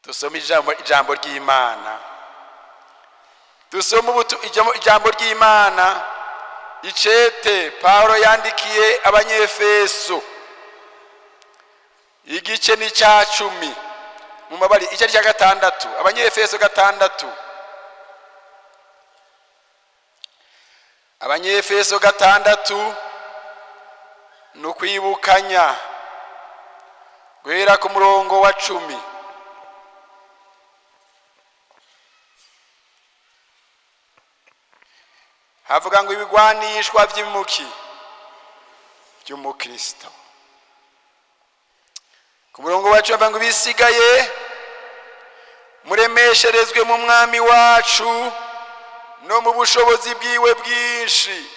dusome ijambo ry'Imana. Dusome ijambo ry'Imana icete Paulo yandikiye Abanyefeso igice ni cya 10 mu mabari igice cya 6 Abanyefeso 6 Abanyefeso 6 no kwibukanya guhera ku murongo wa 10. Havuga ngo ibigwanishwa by'umukristo. Ku murongo wa 10 ngo bisigaye muremesherezwe mu mwami wacu no mu bushobozi bwiwe bwinshi,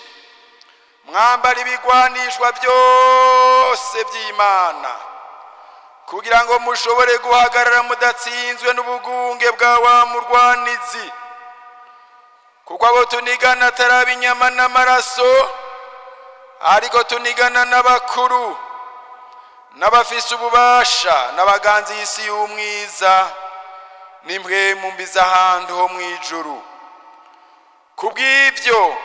mwambara ibigwanishwa byose by'Imana kugira ngo mushobore guhagarara mudatsinzwe n'ubugunge bwa wa murwanizi. Kuko abo tunigana atari inyama n'amaraso, ariko tunigana n'abakuru n'abafise ububasha n'abaganzi y'isi y'umwiza n'impwemu mbi z'ahantu ho mw'ijuru. Kubw'ibyo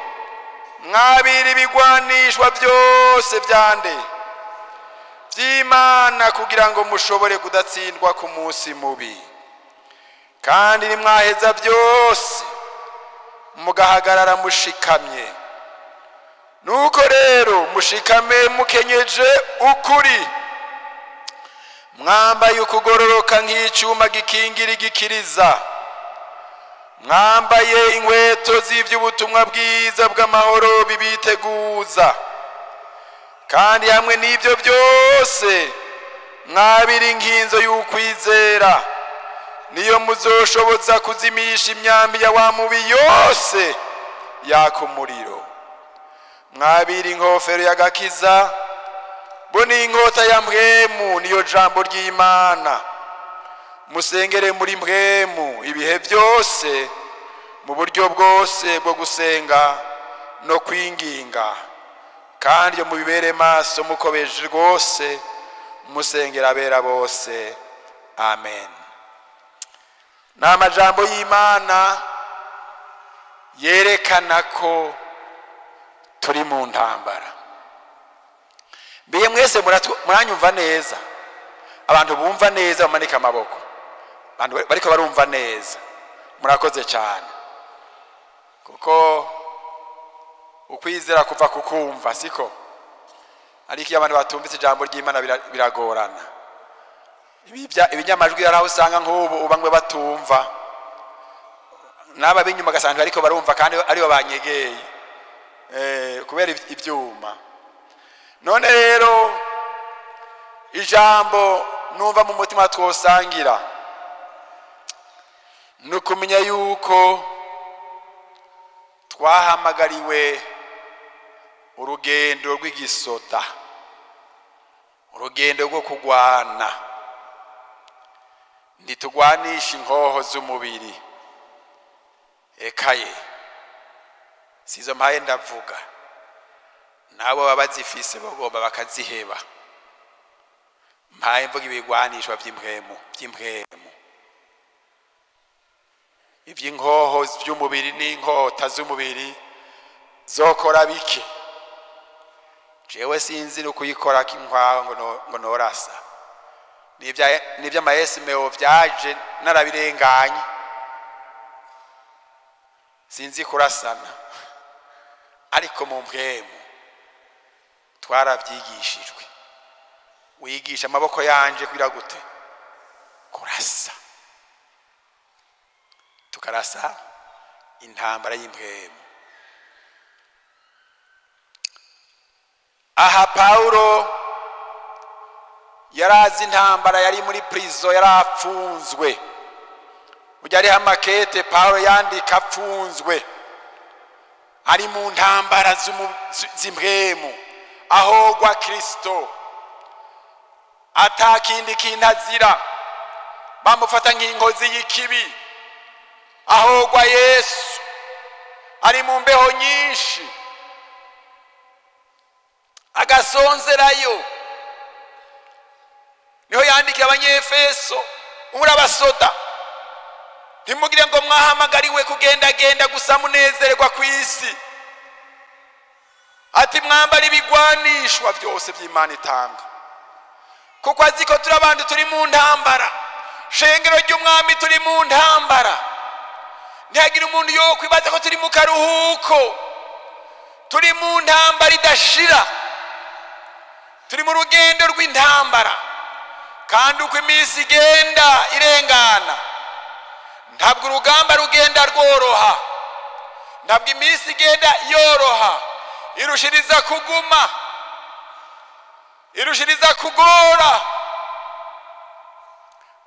mwabira ibigwanishwa byose byande by'Imana kugira ngo mushobore kudatsindwa ku munsi mubi, kandi nimwaheza byose mugahagarara mushikamye. Nuko rero mushikame mukenyeje ukuri, mwambaye ukugororoka nk'icyuma gikingira igikiriza, mwambaye inkweto z'ivy'ubutumwa bwiza bw'amahoro bibiteguza, kandi hamwe n'ibyo byose mwabira inkinzo y'ukwizera, niyo muzoshoboza kuzimisha imyambi ya wa mubi yose yaka umuriro. Mwabira inkofero y'agakiza, bo ni inkota ya mpwemu, niyo jambo ry'Imana. Musengere muri mpwemu ibihe byose mu buryo bwose bwo gusenga no kwinginga, kandi mubibere maso mukobeje rwose musengera abera bose. Amen. N'amajambo y'Imana yerekana ko turi mu ntambara. Mbiye mwese muranyumva neza? Abantu bumva neza bamanika amaboko. Abantu bariko barumva neza, murakoze cyane. Kuko ukwizera kuva kukumva, siko? Ariko abantu batumvise ijambo ry'Imana biragorana. Ibinyamajwi yaraho usanga nk'ubu ubangwe batumva, naba binyuma gasanga ariko barumva kandi ari banyegeye kubera ibyuma. None rero ijambo numva mu mutima twosangira nukumenya yuko twahamagariwe urugendo rw'igisota, urugendo rwo kugwana. Ntitugwanisha inkoho z'umubiri, ekaye sizo mpaye ndavuga, nabo babazifise bagomba bakaziheba. Mpaye mvuga ibigwanishwa by'impwemu. Ivy'inkoho by'umubiri n'inkota z'umubiri zokora bike. Jewe sinzi no kuyikora kinkwaho ngo norasa. Nivya amaesimeo vyaje narabirenganye, sinzi kurasana, ariko mu mpwemu twaravyigishijwe. Wigisha amaboko yanje kwira gute? Kurasa. Tukarasa intambara y'impwemu. Aha Paulo yarazi intambara, yari muri prison, yarapfunzwe. Ujya amakete Paulo yandika apfunzwe, ari mu ntambara z'impwemu, ahogwa Kristo atakindi kinazira, bamufata nk'inkozi y'ikibi. Ahogwa Yesu ari mu mbeho nyinshi, agasonzerayo. Niho yandikiye Abanyefeso murabasoda ntimugire ngo mwahamagariwe kugendagenda gusa munezererwa ku isi ati mwambara ibigwanishwa byose by'Imana itanga kuko azi ko turi abantu turi mu ntambara shengero ry'umwami turi mu ntambara ntihagira umuntu yo kwibaza ko turi mu karuhuko turi mu ntambara idashira turi mu rugendo rw'intambara kandi uko iminsi igenda irengana ntabwo urugamba rugenda rworoha ntabwo iminsi igenda yoroha irushiriza kuguma irushiriza kugora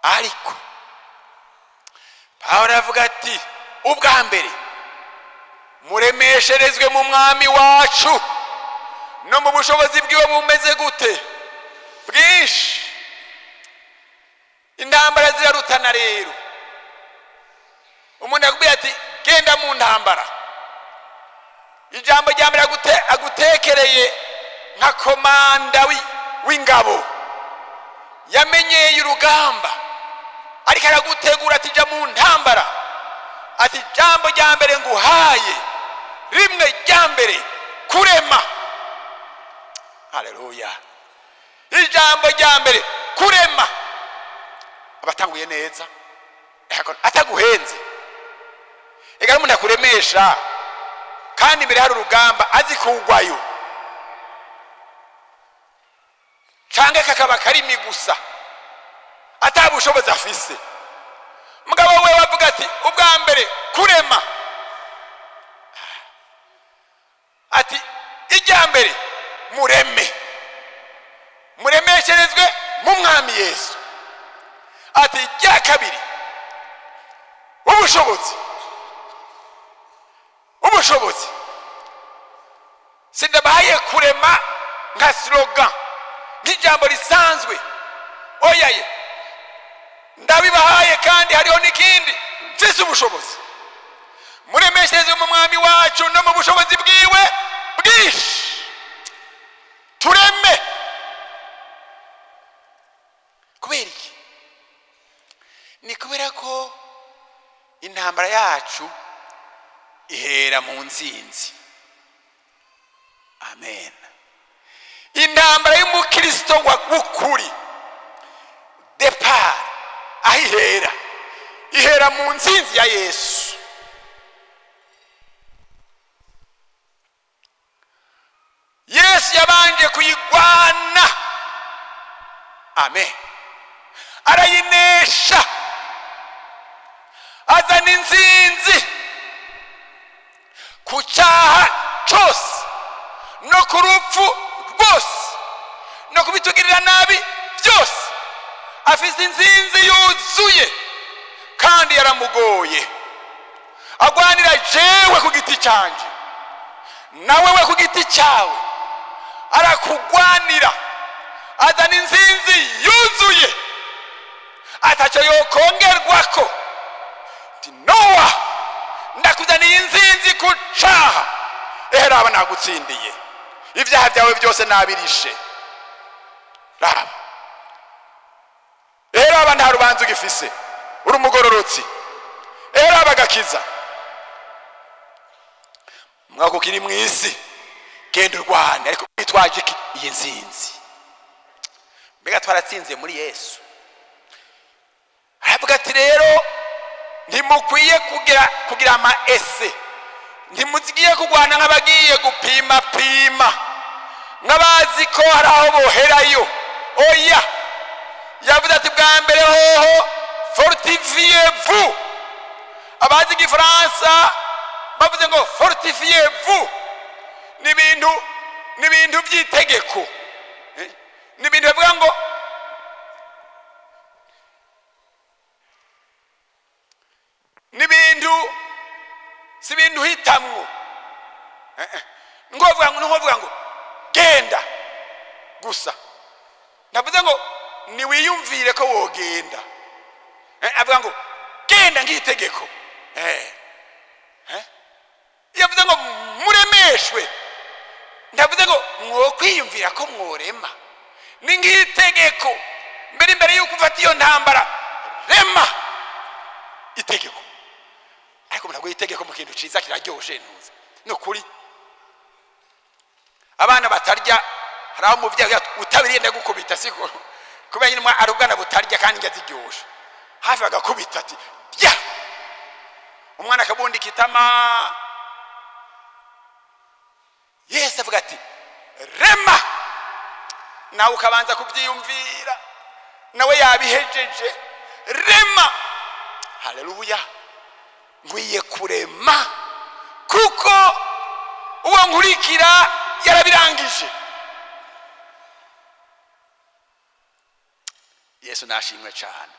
ariko Pawulo avuga ati ubwa mbere muremesherezwe mu mwami wacu no mu bushobozi bwiwe bumeze gute bwinshi intambara zirarutana rero umuntu akubwira ati genda mu ntambara ijambo rya mbere agutekereye nka komanda w'ingabo yamenyeye urugamba ariko aragutegura ati jya mu ntambara ati ijambo rya mbere nguhaye rimwe rya mbere kurema haleluya ijambo rya mbere kurema abatanguye neza ataguhenze ega umuntu akuremesha kandi imbere hari urugamba azi kugwayo cange kakaba karimi gusa atabushobozi afise mugabo we wavuga ati ubwa mbere kurema ati ijya mbere muremesherezwe mu mwami Yesu ati ijya kabiri ubushobozi sindabaye kurema nka slogan nk'ijambo risanzwe oyaye ndabibahaye kandi hariho n'ikindi mfise ubushobozi muremeshereze mu mwami wacu no mu bushobozi bwiwe bwinshi tureme kubera iki ni kubera ko intambara yacu ihera mu nsinzi amen intambara y'umukristo w'ukuri depart ahihera ihera mu nsinzi ya Yesu Yesu yabanje kuyigwana amen arayinesha azana insinzi ku cyaha cyose no ku rupfu rwose no kubitugirira nabi byose afise insinzi yuzuye kandi yaramugoye agwanira jewe ku giti canje nawe we ku giti cyawe arakugwanira azana insinzi yuzuye atacyo yokongerwako ati Nowa ndakuzaniye insinzi ku caha raba nagutsindiye ibyaha byawe byose nabirishe raba nta rubanza ugifise uri umugororotsi raba agakiza mwako kiri mu isi genda urwane ariko bitwaje iki iyi nsinzi mbega twaratsinze muri Yesu aravuga ati rero ntimukwiye kugira ama ese ntimuzigiye kugwana nk'abagiye gupima nk'abazi ko hari aho boherayo oya yavuze ati bwa mbere hoho fortifiez-vous abazi igifaransa bavuze ngo fortifiez-vous ni ibintu by'itegeko ni ibintu bivuga ngo ni ibintu si ibintu hitamwo ngovuga ngo genda gusa navuze ngo ni wiyumvire ko wogenda avuga ngo genda nk'itegeko yavuze ngo muremeshwe ndavuze ngo mwokwiyumvira ko mworema ni nk'itegeko mbere y'uko ufata iyo ntambara rema itegeko. Ariko ntabwo itegeko mu kintu ciza kiraryoshe ntuze nukuri. Abana batarya haraho mu byaha utabiriye ndagukubita siko kubera nyine arubwana butarya kandi ngaziryoshe hafi agakubita ati ya umwana akabundi kitama. Yesu avuga ati rema, nawe ukabanza kubyiyumvira nawe yabihejeje rema. Haleluya. Nkwiye kurema kuko uwo nkurikira yarabirangije. Yesu nashimwe cyane.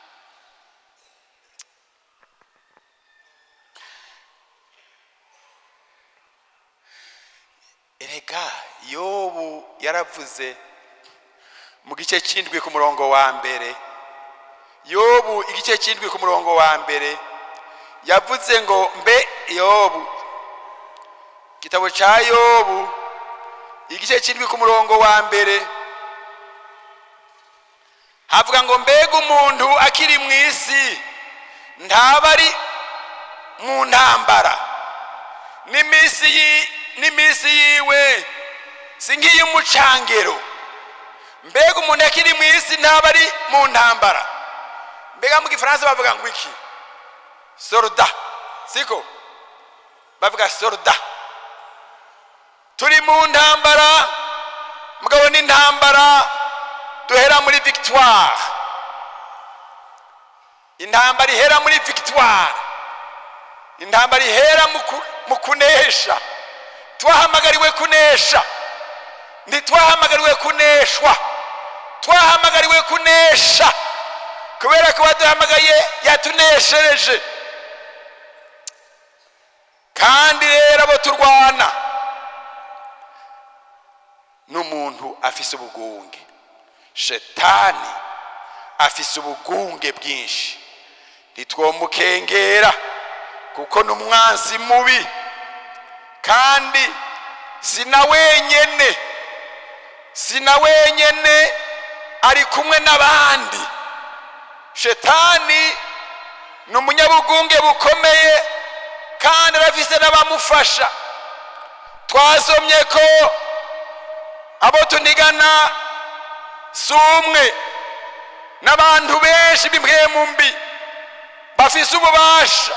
Erega Yobu yaravuze mu gice cy'indwi ku murongo wa mbere. Yobu igice cy'indwi ku murongo wa mbere yavuze ngo mbe Yobu, gitabo cya Yobu igice cy'indwi ku murongo wa mbere havuga ngo mbega umuntu akiri mu isi ntaba ari mu ntambara n'imisi yiwe si nk'iy'umucangero. Mbega umuntu akiri mu isi ntaba ari mu ntambara. Mbega mu Gifaransa bavuga ngo iki? Soldat siko bavuga soldat. Turi mu ntambara mugabo ni ntambara duhera muri victoire. Intambara ihera muri victoire, intambara ihera mu kunesha. Twahamagariwe kunesha, ntitwahamagariwe kuneshwa. Twahamagariwe kunesha kubera ko waduhamagaye yatuneshereje. Kandi rero abo turwana n'umuntu afise ubugunge. Shetani afise ubugunge bwinshi, ntitwomukengera kuko n'umwansi mubi. Kandi sina wenyene ari kumwe n'abandi. Shetani n'umunyabugunge bukomeye kandi arafise n'abamufasha. Twasomye ko abo tunigana sumwe n'abantu benshi b'impwemu mbi bafise ububasha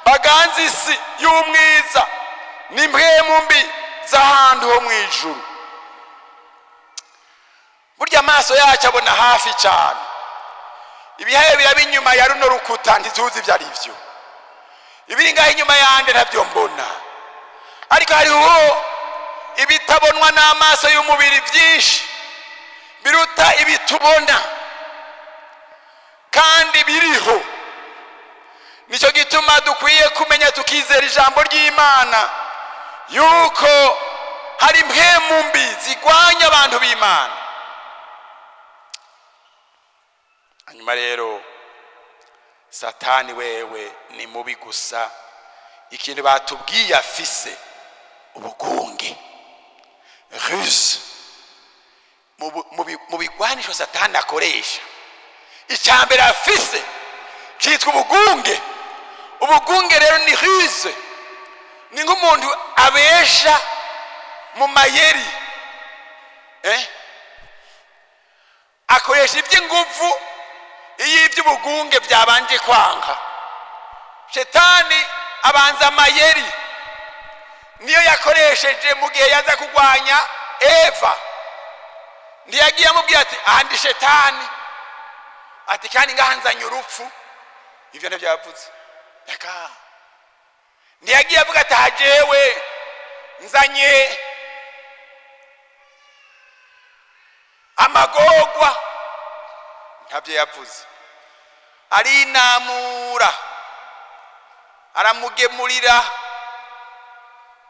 baganza isi y'umwiza n'impwemu mbi z'ahantu ho mu ijuru. Burya amaso yacu abona hafi cyane. Ibihaye biraba inyuma ya runo rukuta ntituzi ibyo ari byo. Ibiri ngaho inyuma yande ntabyo mbona. Ariko hariho ibitabonwa n'amaso y'umubiri byinshi biruta ibitubona kandi biriho. Nicyo gituma dukwiye kumenya tukizera ijambo ry'Imana yuko hari impwemu mbi zigwanya abantu b'Imana. Hanyuma rero Satani wewe ni mubi gusa. Ikintu batubwiye afise ubugunge ruse mu bigwanisho Satani akoresha. Icyambere afise cyitwa ubugunge. Ubugunge rero ni ruse, ni nk'umuntu abesha mu mayeri. Akoresha iby'inguvu iyo iby'ubugunge byabanje kwanga. Shetani abanza amayeri niyo yakoresheje mu gihe yaza kugwanya Eva. Ntiyagiye amubwira ati ahandi Shetani ati kandi ngahanzanye urupfu. Ivyo nabyo yavuze yaka. Ntiyagiye avuga ati hajewe nzanye amagogwa. Ntabyo yavuze. Arinamura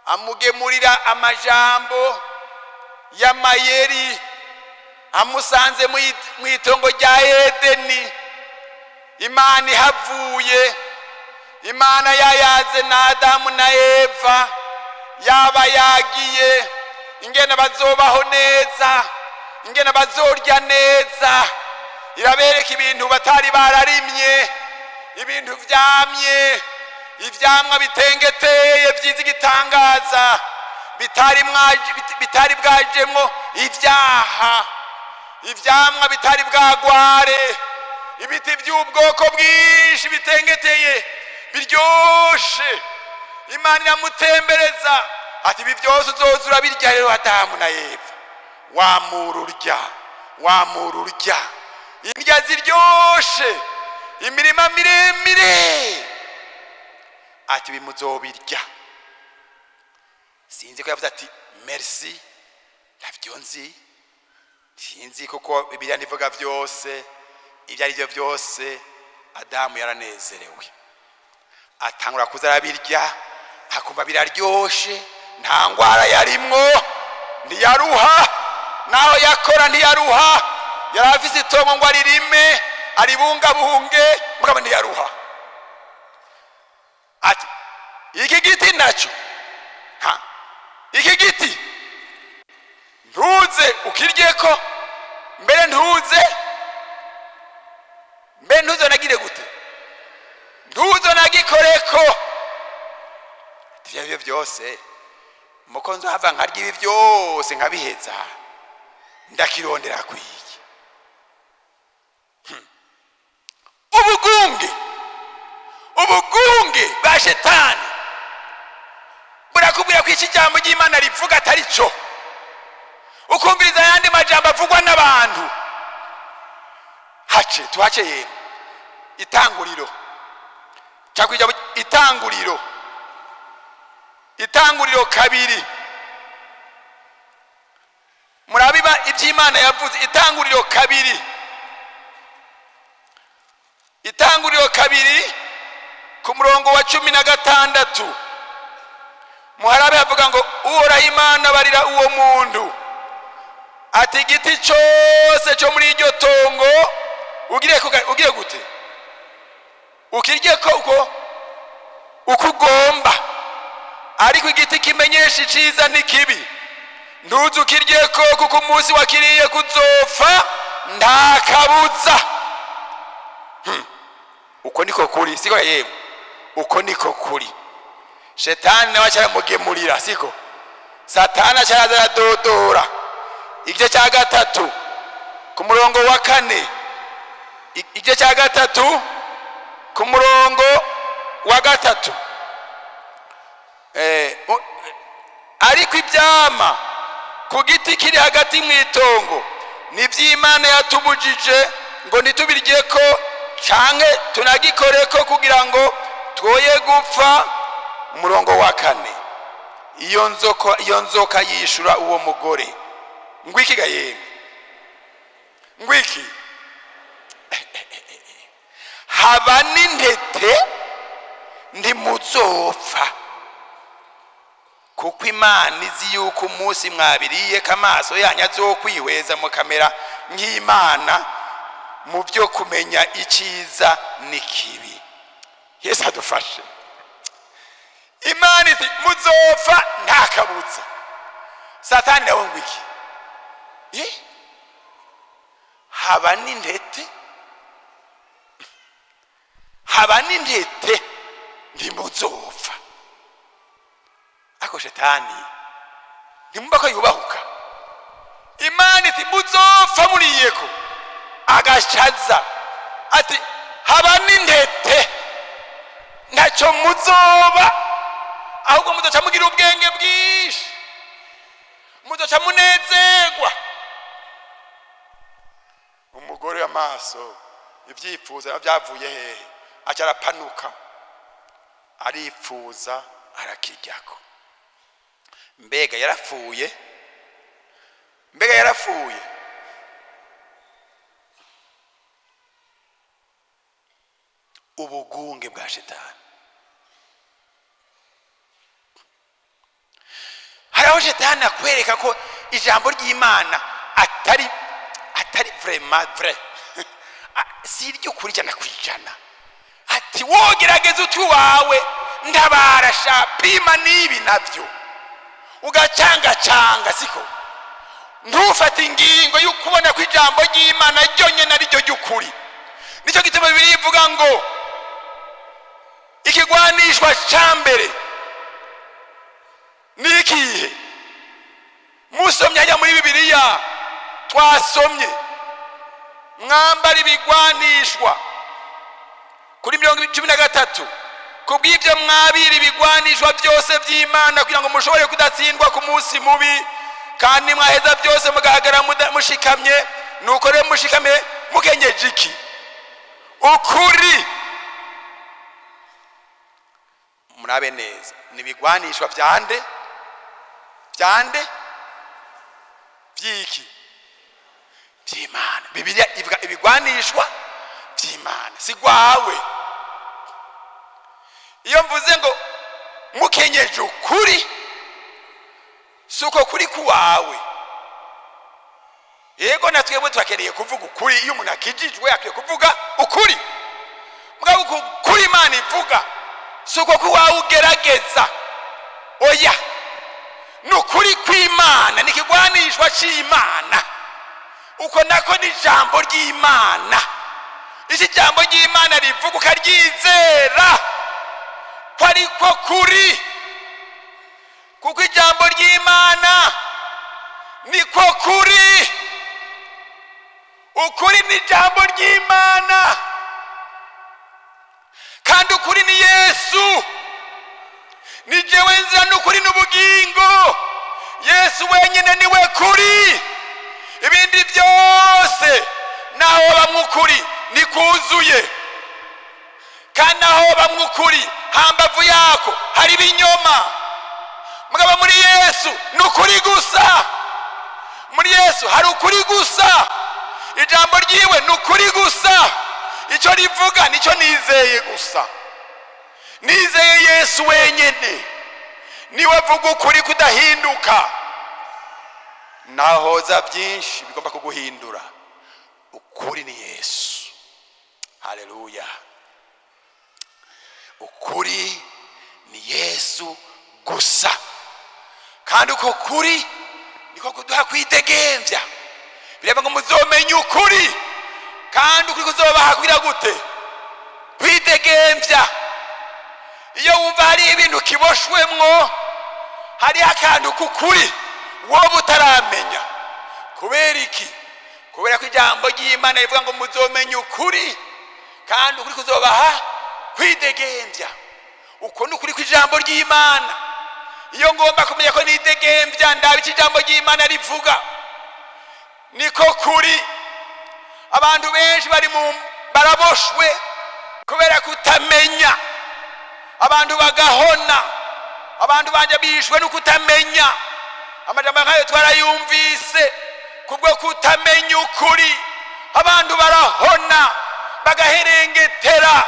amugemurira amajambo y'amayeri. Amusanze mu itongo rya Edeni, Imana ihavuye, Imana yayaze na Adamu na Eva, yaba yagiye ingene bazobaho neza, ingene bazorya neza, irabereka ibintu batari bararimye, ibintu vyamye, ivyamwa bitengeteye vyiza igitangaza, bitari bwajemwo ivyaha, ivyamwa bitari bwagware, ibiti by'ubwoko bwinshi bitengeteye biryoshe. Imana iramutembereza ati ibi byose uzoza urabirya rero Adamu na Eva, wamururya indya ziryoshe, imirima miremire, ati bimuzobirya. Sinzi ko yavuze ati merci, navyo nzi, sinzi kuko Bibiliya nivuga vyose, ibyo ari byo byose Adamu yaranezerewe, atangura kuza arabirya, akumva biraryoshe, nta ngwara yarimwo, ntiyaruha, naho yakora ntiyaruha, yari afise itongo ngo aririme aribungabunge, mugabo ntiyaruha. Ati iki giti naco, iki giti ntuze ukiryeko, mbere ntuze nagire gute, ntuze nagikoreko. Ivyo byose muko nzava nkarya ibi byose nkabiheza, ndakirondera kwiki. Ubugunge bwa Shetani burakubwira ko iki jambo ry'Imana rivuga atari cyo, ukumviriza yandi majambo avugwa n'abantu. Tuhace yemwe Itanguriro, cyakwijya Itanguriro kabiri, murabiba iby'Imana yavuze. Itanguriro kabiri ku murongo wa 16, muharabe havuga ngo Uhoraho Imana barira uwo muntu ati igiti cyose cyo muri iryo tongo ugire gute, ukirye ko ukugomba, ariko igiti kimenyesha iciza n'ikibi ntuze ukirye ko, kuko umunsi wakiriye kuzopfa nta kabuza. Uko niko kuri, siko yemwe? Uko niko kuri. Shetani nawe cyaramugemurira, siko? Satani cyarazadodora. Igice cya gatatu ku murongo wa 4, igice cya gatatu ku murongo wa 3, ariko ibyama ku giti kiri hagati mu itongo n'iby'Imana yatubujije ngo ntitubiryeko canke tunagikoreko kugira ngo twoye gupfa. Umurongo wa 4, iyo nzoka yishura uwo mugore ngwiki gayemwe, ngwiki haba n'intete ntimuzopfa, kuko Imana izi yuko umunsi mwabiriye kamaso yanyu azokwihweza mukamera nk'Imana mu byo kumenya iciza n'ikibi. Yesu adufashe. Imana iti muzopfa nta kabuza. Satani nawe ngwiki haba n'intete ntimuzopfa. Ako Shetani ntimumva ko yubahuka. Imana iti muzopfa muriyeko, agashaza ati haba n'intete ntacyo muzoba, ahubwo muzoca mugira ubwenge bwinshi, muzoca munezerwa. Umugore amaso ibyifuza byavuye hehe, acyarapanuka arifuza arakiryako. Mbega yarapfuye, ubugunge bwa Shetani. Haraho Shetani akwereka ko ijambo ry'Imana atari vraiment vrai, si iryo kuri jana kwijana. Ati wogerageza uti wawe ndabarasha pima nibi navyo ugacanga, siko ntufate ingingo y'ukubona ko ijambo ry'Imana ryonyine ari ryo ry'ukuri. Nicyo gituma Bibiliya ivuga ngo ikigwanishwa cya mbere ni ikihe? Musomye ajya muri Bibiliya twasomye mwambara ibigwanishwa kuri 13 kubw'ibyo mwabira ibigwanishwa byose by'Imana kugira ngo mushobore kudatsindwa ku munsi mubi, kandi mwaheza byose mugahagarara mushikamye. Nuko rero mushikamye mukenyeje iki? Ukuri. Murabe neza ni ibigwanishwa byande byiki by'Imana. Bibiliya ivuga ibigwanishwa by'Imana, si gwawe. Iyo mvuze ngo mukenyeje ukuri, suko kuri kuwawe. Yego natwebwe twakeneye kuvuga ukuri. Iyo umuntu akijijwe akwiye kuvuga ukuri. Mugabo ukuri Imana ivuga suko kuwawe ugerageza. Oya, nukuri kw'Imana nikigwanishwa cy'Imana. Uko nako ni jambo ry'Imana. Iki jambo ry'Imana rivuga ukaryizera ko ariko kuri, kuko ijambo ry'Imana niko kuri. Ukuri ni ijambo ry'Imana, kandi ukuri ni Yesu. Ni jewe nzira n'ukuri n'ubugingo. Yesu wenyine niwe kuri. Ibindi byose naho bamwukuri nikuzuye, kandi naho bamwukuri hambavu yako hari ibinyoma. Mugabo muri Yesu n'ukuri gusa. Muri Yesu hari ukuri gusa. Ijambo ryiwe n'ukuri gusa. Icyo rivuga nicyo nizeye gusa. Nizeye Yesu wenyine, niwe avuga ukuri kudahinduka. Nahoza byinshi bigomba kuguhindura. Ukuri ni Yesu. Haleluya. Ukuri ni Yesu gusa, kandi uko kuri niko kuduha kwidegemvya. Bireba ngo muzomenye ukuri, kandi ukuri kuzobaha kugira gute? Kwidegemvya. Iyo wumva hari ibintu kiboshwemwo, hari akantu kukuri wowe utaramenya. Kubera iki? Kubera ko ijambo ry'Imana rivuga ngo muzomenye ukuri, kandi ukuri kuzobaha kwidegemvya. Uko n'ukuri kw'ijambo ry'Imana. Iyo ngomba kumenya ko nidegemvya ndabe ijambo ry'Imana rivuga, niko kuri. Abantu benshi baraboshwe kubera kutamenya. Abantu bagahona. Abantu banje bishwe no kutamenya. Amajambo nkayo twarayumvise kubwo kutamenya ukuri. Abantu barahona bagaherengetera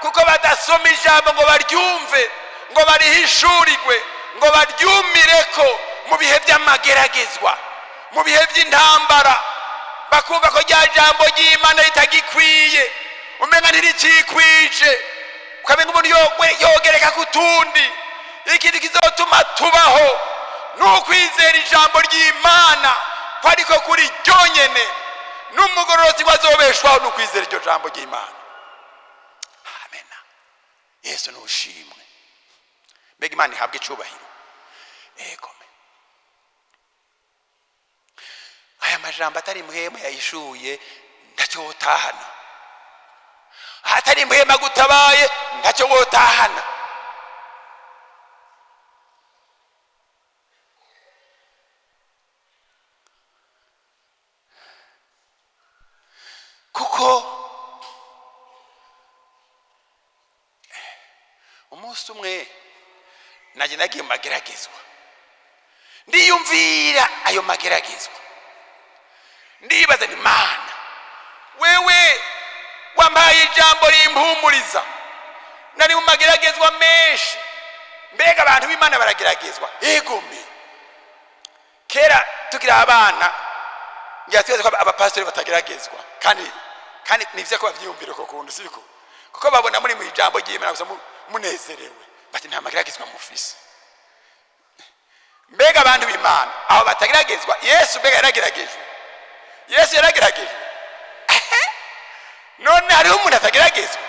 kuko badasoma ijambo ngo baryumve, ngo barihishurirwe, ngo baryumireko mu bihe by'amageragezwa, mu bihe by'intambara. Bakumva ko rya jambo ry'Imana ritagikwiye, umenga ntirikikwije, ukamenga umuntu yogereka kutundi. Ikindi kizotuma tubaho n'ukwizera ijambo ry'Imana ko ariko kuri ryonyene, n'umugororotsi wazobeshwaho n'ukwizera iryo jambo ry'Imana. Amen. Yesu n'ushimwe. Mbega Imana ihabwe icubahiro. Ego. Aya majambo atari muhema yayishuye ntacyo wotahana. Atari muhema gutabaye ntacyo wotahana. Kuko umunsi umwe naje nagiye mu mageragezwa, ndiyumvira ayo mageragezwa, ndibaza ni Mana, wewe wambaye ijambo rimpumuriza. Nari mu mageragezwa menshi. Mbega abantu b'Imana barageragezwa. Ego mbe. Kera tukira abana njyatweze ko abapastori batageragezwa, kandi nivye ko bavyiyumvira ko kundu siko, kuko babona muri mu ijambo ry'Imana gusa munezerewe, bati nta mageragezwa mufise. Mbega mbega abantu b'Imana aho batageragezwa Yesu mbega yarageragejwe Yesu yarageragejwe none hariho umuntu atageragezwa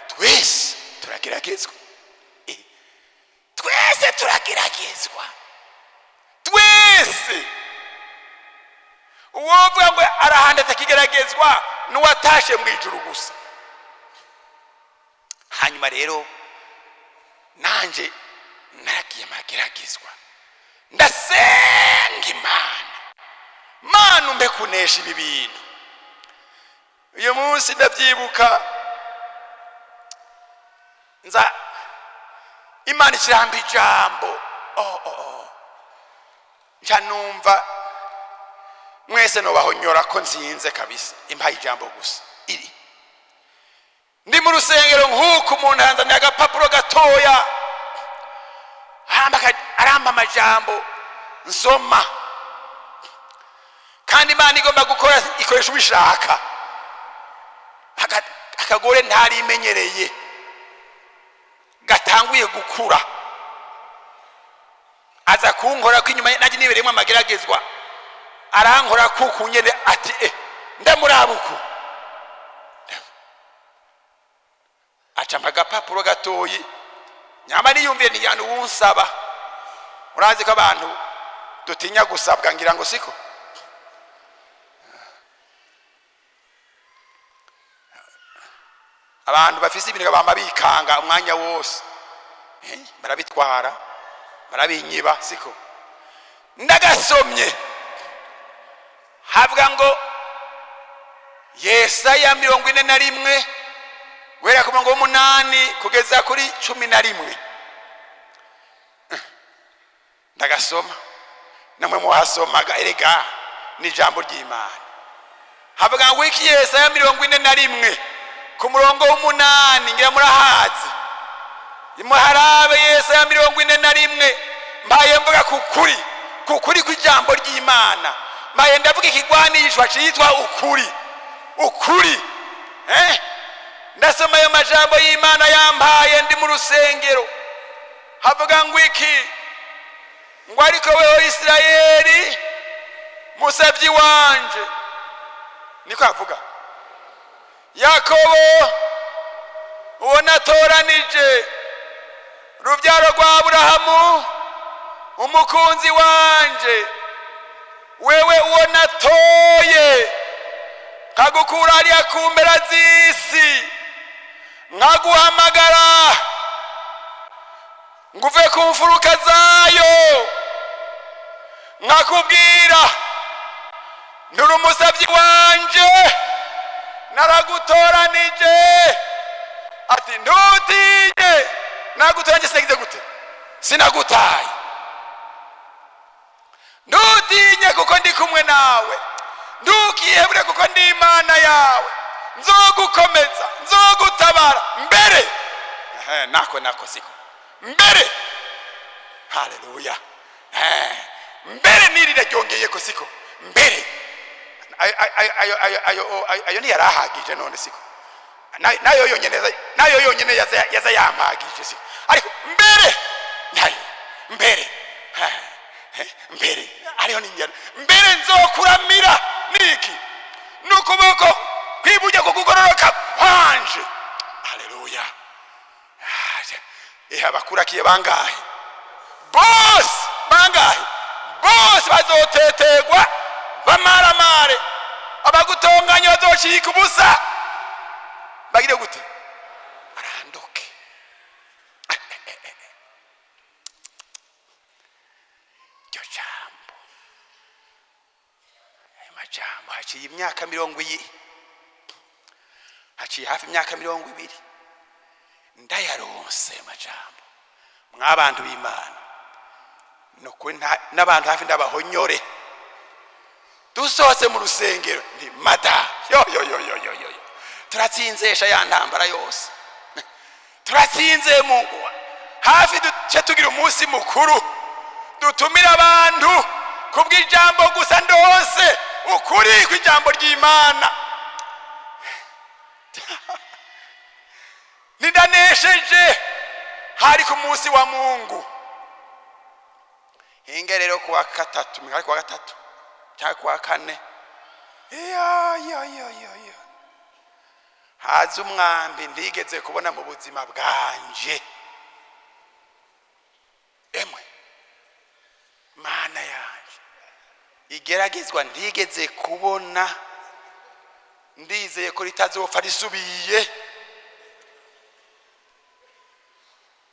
twese turageragezwa twese turageragezwa twese uwovuga ngo arahanda atakigeragezwa n'uwatashe mu ijuru gusa hanyuma rero nanje naragiye mageragezwa ndasenga Imana umbe kunesha ibi bintu uyu munsi ndavyibuka nza Imana ikiramba ijambo nca numva mwese nobahonyora ko nzinze kabisa impaye ijambo gusa iri ndi mu rusengero nk'uko umuntu yanzaniye agapapuro gatoya aramba amajambo nsoma kandi Imana igomba gukora ikoresha ubishaka akagore ntarimenyereye gatanguye gukura aza kunkora ko inyuma naje nibereyemo amageragezwa arankora kuko nyene ati ndamurabuko aca magapapuro gatoyi nyama niyumviye ni yantu wunsaba urazi ko abantu dutinya gusabwa ngira ngo siko abantu bafise ibintu bamba bikanga umwanya wose barabitwara barabinyiba siko ndagasomye havuga ngo Yesaya 41 wera ku murongo w'8 kugeza kuri 11 ndagasoma namwe muhasomaga erega ni jambo ry'Imana havuga ngo iki Yesaya 41 ku murongo w'8 ngira murahazi imuharabe Yesaya 41 mbaye mvuga kukuri kw'ijambo ry'Imana mbaye ndavuga ikigwanishwa cyitwa ukuri ndasoma ayo majambo y'Imana yampaye ndi mu rusengero havuga ngo iki ngo ariko wewe Isirayeli musavyi wanje niko avuga Yakobo uwo natoranije rubyaro rwa Aburahamu umukunzi wanje wewe uwo natoye kagukura hariya ku mpera z'isi nkaguhamagara nguve ku mfuruka zayo nkakubwira nturi umusavyi wanje naragutoranije ati ntutinye nagutoranije sinagize gute sinagutaye ntutinye kuko ndi kumwe nawe ntukihebure kuko ndi Imana yawe nzogukomeza nzogutabara mbere nako siko mbere haleluya mbere nirira ryongeye ko siko mbere ayo ni yarahagije none siko nayo yonyene yaza yampagije siko ariko mbere nayo mbere ariyo ninjye mbere nzokuramira niki nukuboko kwiburyo kugororoka kwanje haleluya abakurakiye bangahe bose bazotetegwa bamaramare abagutonganya bazocika ubusa bagire gute baranduke iryo jambo ayo majambo haciye imyaka 20 haciye hafi imyaka 20 ndayaronse majambo mwabantu b'Imana noko n'abantu hafi ndabahonyore dusohotse mu rusengero ni mada yo turatsinzesha ya ntambara yose turatsinze Mungu hafi duce tugira umunsi mukuru dutumira abantu kubw'ijambo gusa ndose ukuri kw'ijambo ry'Imana nidanesheje hari ku munsi wa Mungu hinge rero kuwa gatatu mwari kuwa gatatu cyangwa kuwa kane haza umwambi ndigeze kubona mu buzima bwanje emwe mana yanje igeragezwa ndigeze kubona ndizeye ko ritazopfa risubiye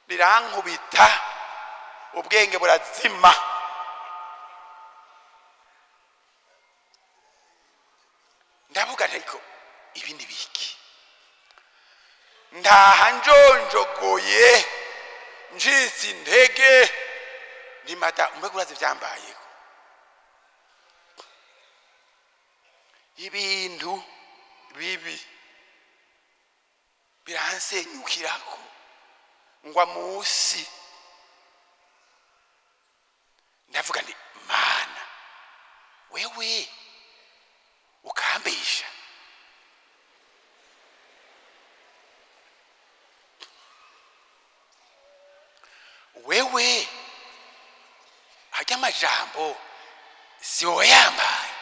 rirankubita ubwenge burazima ndavuga ariko ibi ni biki ndaha njonjogoye njisi intege ni mata mbega urazi byambayeho ibintu bibi biransenyukirako ngwa musi ndavuga ndi mana wewe ukambesha wewe hajya amajambo siwo yambaye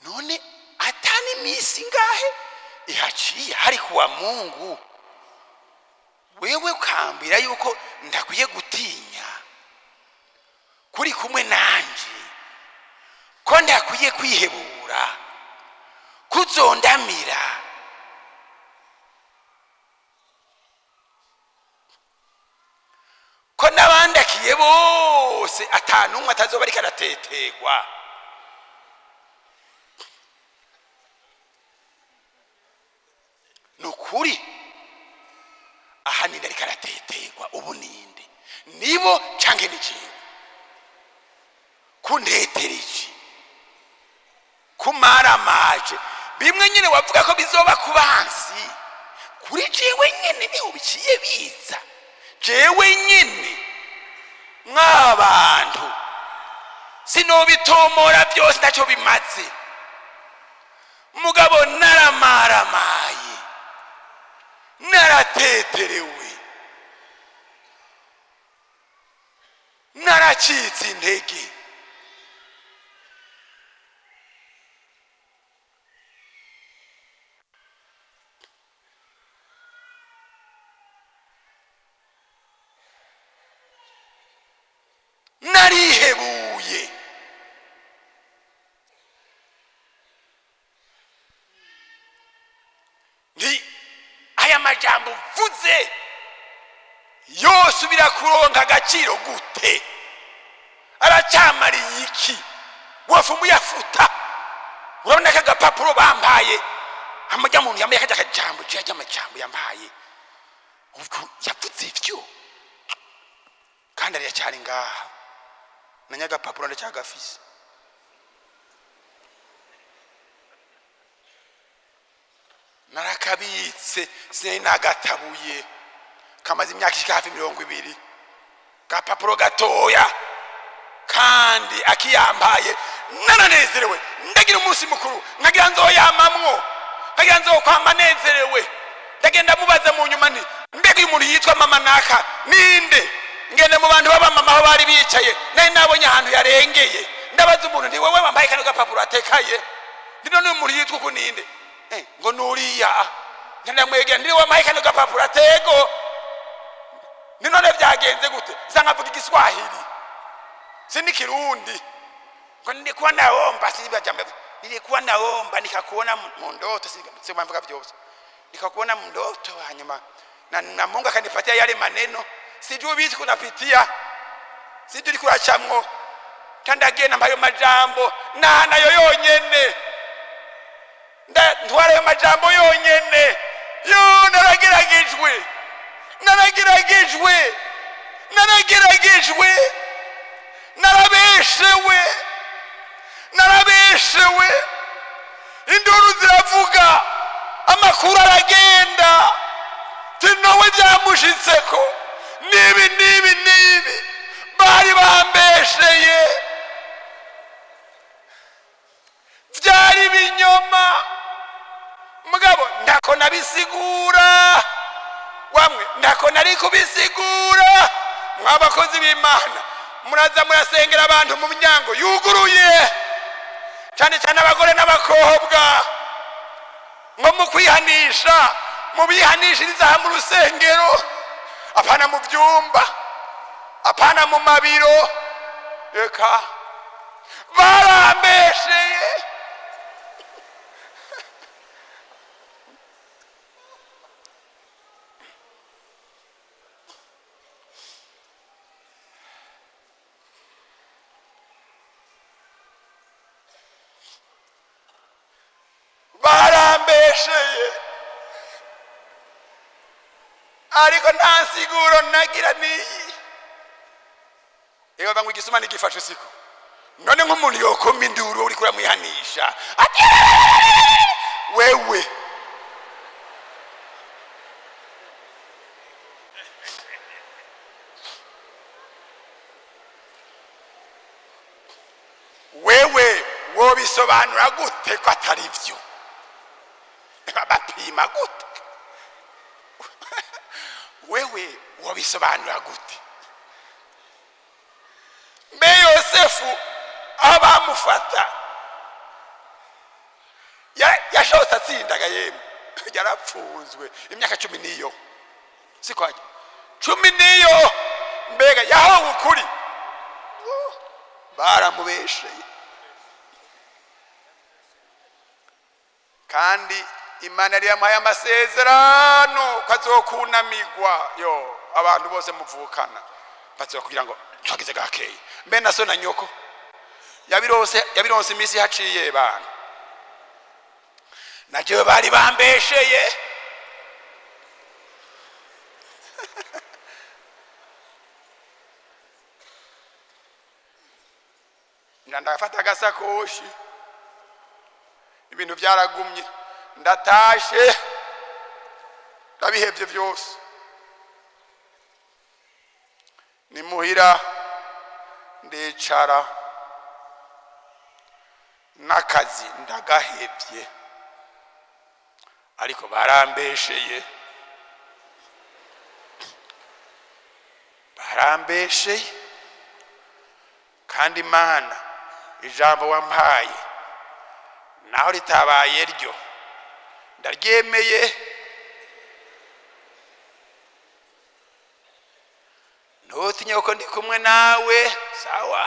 none atani misi ngahe ihaciye hari kuwa Mungu wewe ukambira yuko ndakwiye gutinya kuri kumwe nanje ko ndakwiye kwihebura kuzondamira ko nabandakiye bose atanumwe atazoba ariko aratetegwa nukuri ahanini ariko aratetegwa ubu ninde nibo canke nijewe kundetereje kumaramaje bimwe nyine wavuga ko bizoba kubansi kuri jewe nyene niho biciye biza jewe nyene mwabantu sinobitomora byose ntacyo bimaze mugabo naramaramaye narateterewe naracitse intege narihebuye ni aya majambo vuze yose birakuronka agaciro gute aracyamariye iki wafu muyafuta urabona ka gapapuro bampaye amajya muntu yambaye kajya kajambo cyajya amajambo yambaye ubwo yavuze ivyo kandi ari cyane ngaha nanyaga papuro ndacyagafise narakabitse sinagatabuye kamaze imyaka ishika hafi 20 gapapuro gatoya kandi akiyambaye nananezerewe ndagira umunsi mukuru nkagira nzoyamamwo nkagira nzokwama nezerewe ndagenda mubaza mu nyuma ni mbega uyu muntu yitwa mama naka ninde ngende mu bantu baba mama aho bari bicaye nari nabonye ahantu yarengeye ndabaza umuntu ndi wewe wambaye kano gapapuro atekaye ndino ni umuntu yitwa uko ninde ngo nuriya ndamwegera ndi wambaye kano gapapuro atego none byagenze gute zangavuga igiswahili sinikirundi ngo ndikuwa naomba sibajambe nilikuwa naomba nikakuona mu ndoto sema mvuga byose nikakuona mu ndoto hanyuma na Mungu akanipatia yale maneno sijui bizi kunapitia sijui kurachamwo tandagena mpayo majambo na nayo yonyene ndwara yo majambo yonyene yo naragiragijwe narabeshewe induru ziravuga amakuru aragenda tinowe byamushitseko nibi bari bambesheye byari binyoma mugabo ndako nabisigura wamwe ndako nari kubisigura mwabakozi b'Imana muraza murasengera abantu mu muryango yuguruye cyane cyane abagore n'abakobwa ngo mu kwihanisha mu bihanishiriza mu rusengero apana mu byumba apana mu mabiro eka barambesheye ariko nta siguro nagira niyi eba igisuma nigifashe siko none nk'umuntu yokoma induru uri kuramwihanisha ati wewe wobisobanura gute ko atari byo bapima gute wewe wobisobanura gute mbe Yosefu abamufata yashotse atsindaga yemwe yarapfunzwe imyaka 10 niyo sikwaje 10 niyo mbega yaho ukuri baramubesheye kandi Imana yari yamuhaye amasezerano kazokunamigwa yo abantu bose muvukana batse kugira ngo twagize gakeye mbe naso na nyoko yabironse imisi haciye bana naje bari bambesheye ndafata agasakoshi ibintu byaragumye ndatashe ndabihebye byose nimuhira ndicara nakazi ndagahebye ariko barambesheye kandi Imana ijambo wampaye naho ritabaye ryo ndaryemeye ntutinye ko ndi kumwe nawe sawa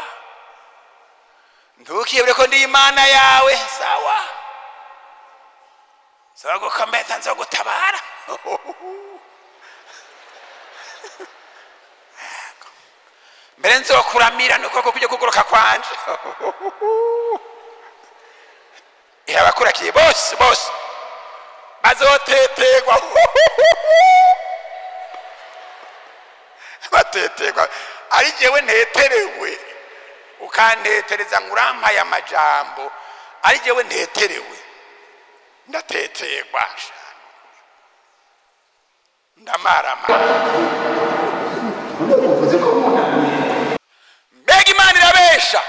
ntukiyebure ko ndi Imana yawe sawa sawa gukomeza nzogutabara mbere nzokuramira nuko kujya kugoroka kwanje abakurakiye bose bazotetegwa batetegwa ari jewe nteterewe ukantetereza ngurampaye amajambo ari jewe nteterewe ndatetegwa ndamarama mbega Imana irabesha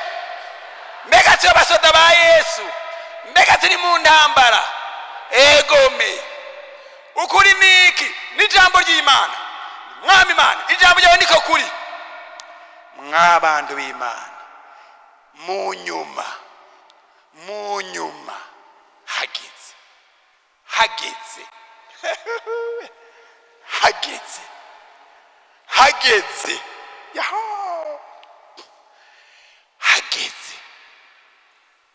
mbega cyo basoda ba Yesu mbega turi mu ntambara egome ukuri niki ni jambo ry'Imana mwami Imana ijambo ryawe niko kuri mwabantu b'Imana mu nyuma hageze yaho hageze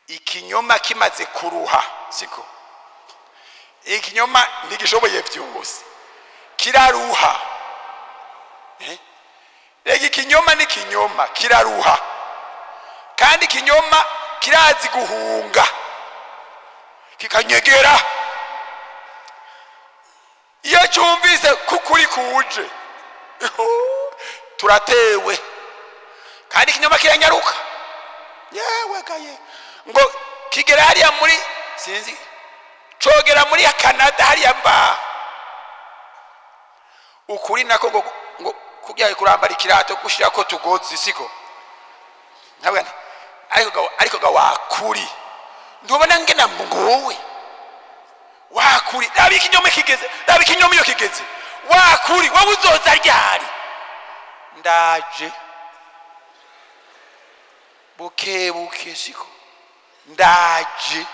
ikinyoma kimaze kuruha siko ikinyoma ntigishoboye byose kiraruha ikinyoma ni kinyoma kiraruha kandi kinyoma kirazi guhunga kikanyegera iyo cyumvise kukuri kuje turatewe kandi kinyoma kiranyaruka yewe gaye ngo kigera hariya muri sinzi cogera muri ya Canada hariya mba ukuri nako ngo kujya kurambara ikirato gushira ko tugozi siko ntabwo ariko ga wakuri ndubona ngena ngowe wakuri dabi kinyoma kigeze dabi kinyoma yo kigeze wakuri wowe uzoza ryari ndaje buke siko ndaje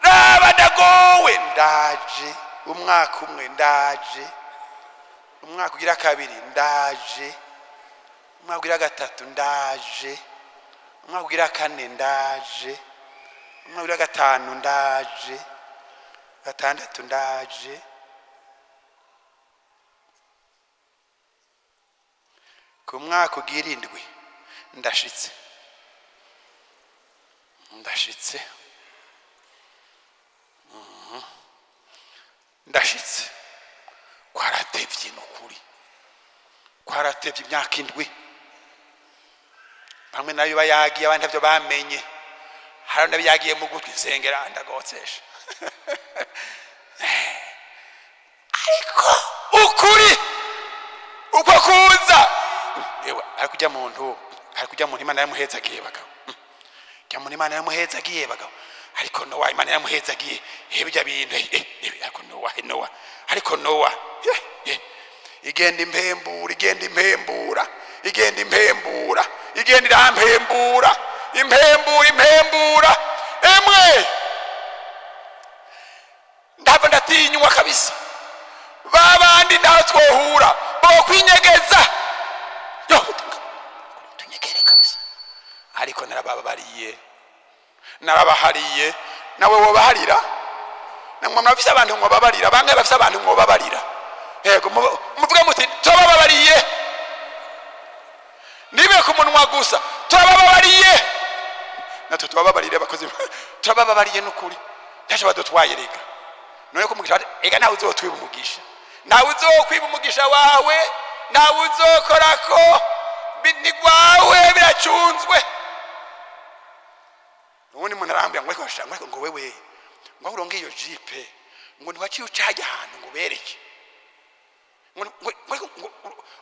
raba ndagowe ndaje umwaka umwe ndaje umwaka ugira kabiri ndaje umwaka ugira gatatu ndaje umwaka ugira kane ndaje umwaka ugira gatanu ndaje gatandatu ndaje ku mwaka ugira indwi ndashitse kwaratevye n'ukuri kwaratevye imyaka indwi bamwe nayo bayagiye abandi ntavyo bamenye hari n'abiyagiye mu gutwi nsengera ndagotsesha ariko ukuri uko kuza yewe arikujya muntu Imana yamuhezagiye bagabo kya muntu Imana yamuhezagiye bagabo ariko Nowa Imana yamuhezagiye hebya bintu ariko Nowa igenda impembura impembura emwe ndava ndatinywa kabisa babandi ndaho twohura bo kwinyegeza yo tunyegere kabisa ariko narabahariye nawe wobaharira namwe mnafisa abantu mwobabarira bangaye bafisa abantu mwobabarira yego muvuge muti tubababariye nibe ku munwa gusa tubababariye nato tubababarire bakoze tubababariye n'ukuri ntaje badutwaye rega none ko mugisha ega nawe uzotwiba umugisha nawe uzokwiba umugisha wawe nawe uzokorako binigwawe biracunzwe ubundi umuntu arambira ngo wewe ngo uronge iyo jipe ngo ntiwaciye ucaje ahantu ngo bereke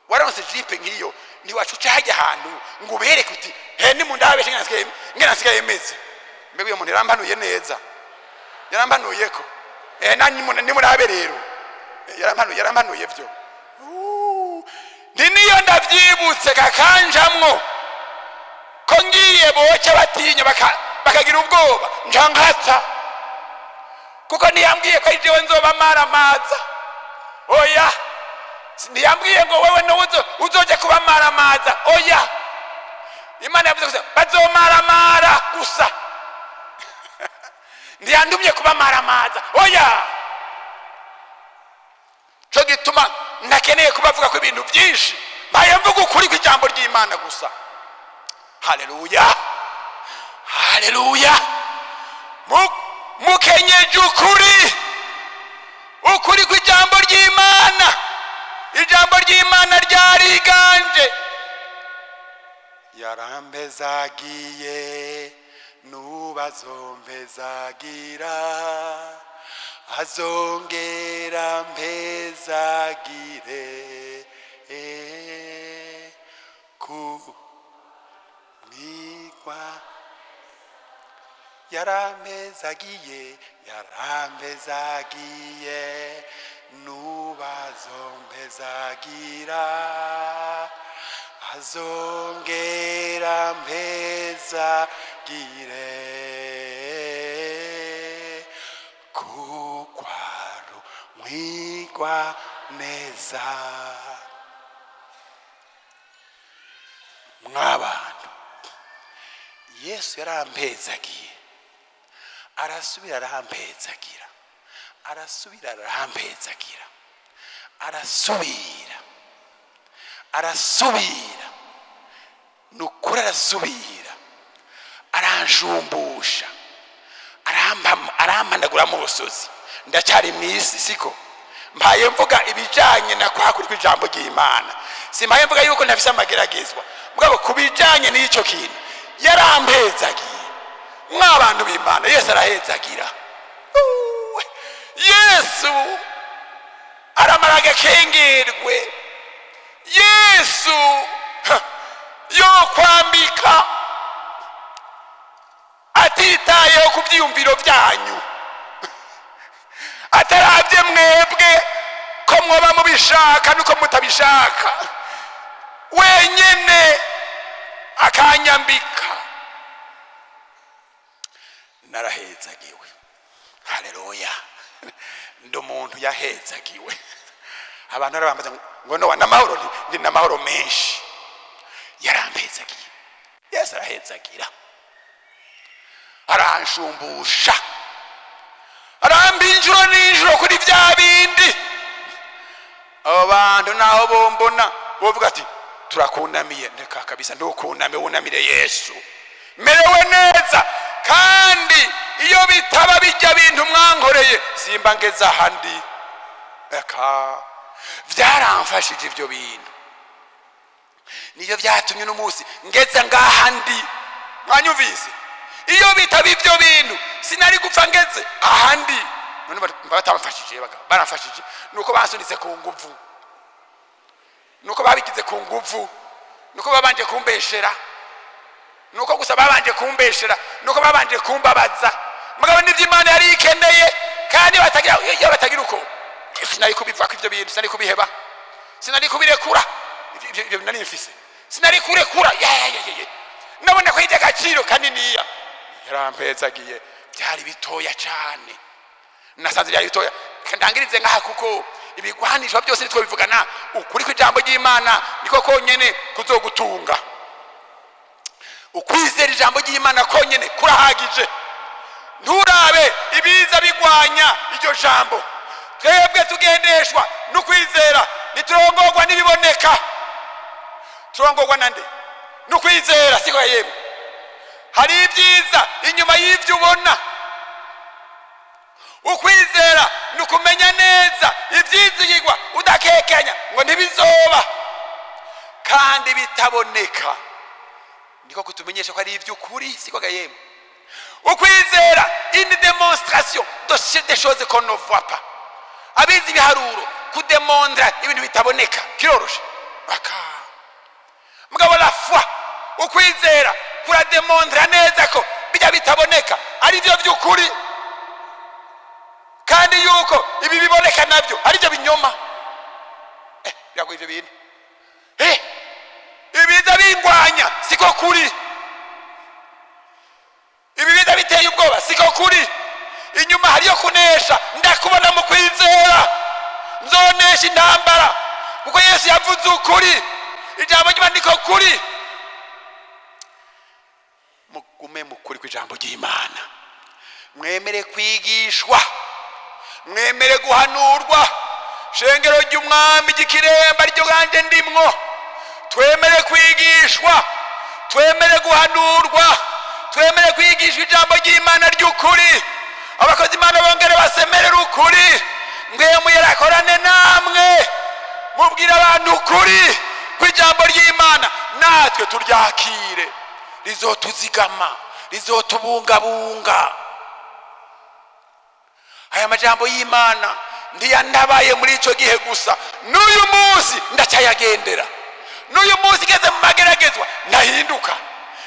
waronse jipe nk'iyo ntiwacu ucaje ahantu ngo bereke uti he ni mundabeshe ngena nsigaye meze mbega uyo muntu yarambanuye neza yarambanuye ko ni murabe rero yarambanuye byo niyo ndavyibutse kakanjamwo ko ngiye boce batinya bakagira ubwoba njankata kuko niyambwiye ko ijewe nzoba maramaza oya niyambwiye ngo wewe no uzoje kuba maramaza oya Imana yavuze gusa bazomaramara gusa ndiyandumye kuba maramaza oya cyo gituma nakeneye kubavuga ko ibintu byinshi mbaye mvuga ukuri kw'ijambo ry'Imana gusa haleluya mukenyeje ukuri kw'ijambo ry'Imana ijambo ry'Imana ryariganje yarambezagiye nubazombezagira azongera mpezagire ku mwigwa yarambezagiye nubazombezagira azongera mpezagire kukwaro mwigwa neza mwabantu Yesu yarampezagiye arasubira nukuri arasubira aranjumbusha arampandagura mu busozi ndacyari mwisi siko mbaye mvuga ibijanye na kwakuri kw'ijambo ry'Imana simbaye mvuga yuko ntafise amageragezwa mugabo kubijanye n'icyo kintu yarampezagiye mwabantu b'Imana Yesu arahezagira Yesu aramara agakengerwe Yesu yo kwambika atitayeho ku byiyumviro byanyu ataravye mwebwe ko mwoba mubishaka nuko mutabishaka wenyene akanyambika narahezagiwe. Haleluya. Ndo muntu yahezagiwe. Abantu arabambaza ngo no namahoro, ndi namahoro menshi. Yarampezagiye. Yesu arahezagira. Aranshumbusha. Arambinjuro ninjuro kuri bya bindi. Abo bantu naho bombona bovuga ati turakunamiye. Ndeka kabisa ndukuname wunamire Yesu. Merewe neza kandi iyo bitaba bijya bintu mwankoreye simba ngeza handi. Eka vyaramfashije ibyo bintu. Niyo byatumye n'umunsi ngeze ngahandi. Mwanyumvise? Iyo bitaba ibyo bintu sinari gupfa ngeze ahandi. None batamfashije baramfashije nuko basunitse ku nguvu. Nuko babigize ku nguvu. Nuko babanje kumbeshera. Nuko gusa babanje kumbeshera, nuko babanje kumbabaza. Mugabo n'ivy'Imana yari ikeneye kandi batagira uko. Sinari kubiva kw'ivyo bintu, sinari kubiheba. Sinari kubirekura. Ibyo nari mfise. Sinari kurekura. Nabona ko ijya gaciro kaniniya. Yarampezagiye. Byari bitoya cyane. Nasanze byari bitoya. Ndangirize ngaha kuko ibigwanisho byose nitwo bivugana ukuri kw'ijambo ry'Imana niko konyene kuzogutunga. Ukwizera ijambo ry'Imana konyene kurahagije. Nturabe ibiza bigwanya iryo jambo. Twebwe tugendeshwa no kwizera, niturongorwa nibiboneka. Turongorwa nande? No kwizera siko yemwe. Hari ibyiza inyuma y'ivyo ubona. Ukwizera nukumenya neza ivyizigirwa udakekenya ngo ntibizoba kandi bitaboneka. Niko kutumenyesha ko ari ivy'ukuri siko gayemwe. Ukwizera une démonstration des choses qu'on ne voit pas. Abizi biharuro kudemondra ibintu bitaboneka kiroroshe. Aka mugabo la foi ukwizera kura demondra neza ko bijya bitaboneka ari byo by'ukuri kandi yuko ibi biboneka nabyo ari byo binyoma. Byago ivyo bintu ibiza bingwanya siko kuri. Ibiza biteye ubwoba siko kuri. Inyuma hariyo kunesha ndakubona mu kwizera. Nzonesha intambara kuko Yesu yavuze ukuri. Ijambo ry'Imana niko kuri. Mugume mukuri kw'ijambo ry'Imana. Mwemere kwigishwa. Mwemere guhanurwa. Shengero ry'umwami gikiremba ryo ganje ndimwo. Twemere kwigishwa. Twemere guhanurwa. Twemere kwigishwa ijambo ry'Imana ry'ukuri. Abakozi Imana bongere basemerera ukuri. Mwe muyerakorane namwe. Mubwira abantu ukuri kw'ijambo ry'Imana natwe turyakire. Rizotuzigama, rizotubungabunga. Aya majambo y'Imana ndiyandabaye muri ico gihe gusa. N'uyu munsi ndacyayagendera. N'uyu munsi geze mu mageragezwa ndahinduka.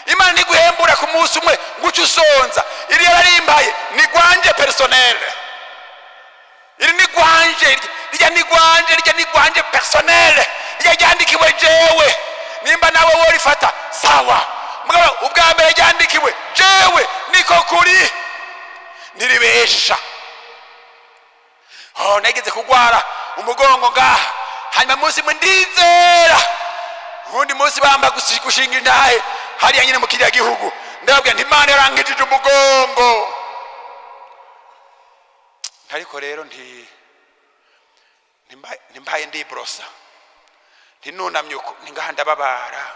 Imana niguhembura ku munsi umwe ngucu usonza. Iri yararimbaye ni gwanje personnel. Iri ni gwanje, ni gwanje personnel. Yandikiwe jewe. Nimba nawe worifata sawa. Mugabo ubwa mbere yandikiwe jewe niko kuri. Niribesha. Nageze kugwara umugongo ngaha. Hanyuma munsi ndizera. Undi munsi bamba gushinga indahe hariya nyine mu kiriya gihugu. Ndababwira nti Imana yarangijije umugongo. Ariko rero ntimbaye ndibrosa. Ntinunamye uko ningaha ndababara.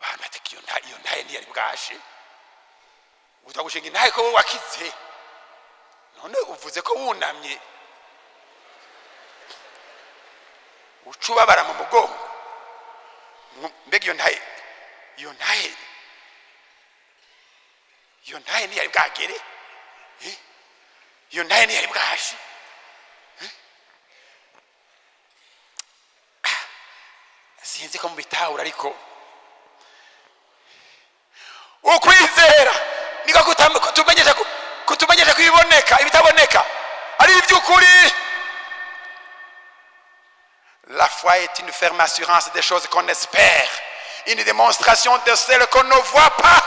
Abantu bati iyo ndahe ntiyari bwashe. Utagushinga indahe ko wakize. None uvuze ko wunamye. Ucubabara mu mugongo. Mbega iyo ndahe ntiyari bwagere. Iyo ndahe ntiyari bwashe. Sinzi ko mubitahura ariko ukwizera niko kutumenyesha kwiboneka ibitaboneka ari iby'ukuri. La foi est une ferme assurance des choses qu'on espère, une démonstration de celles qu'on ne voit pas.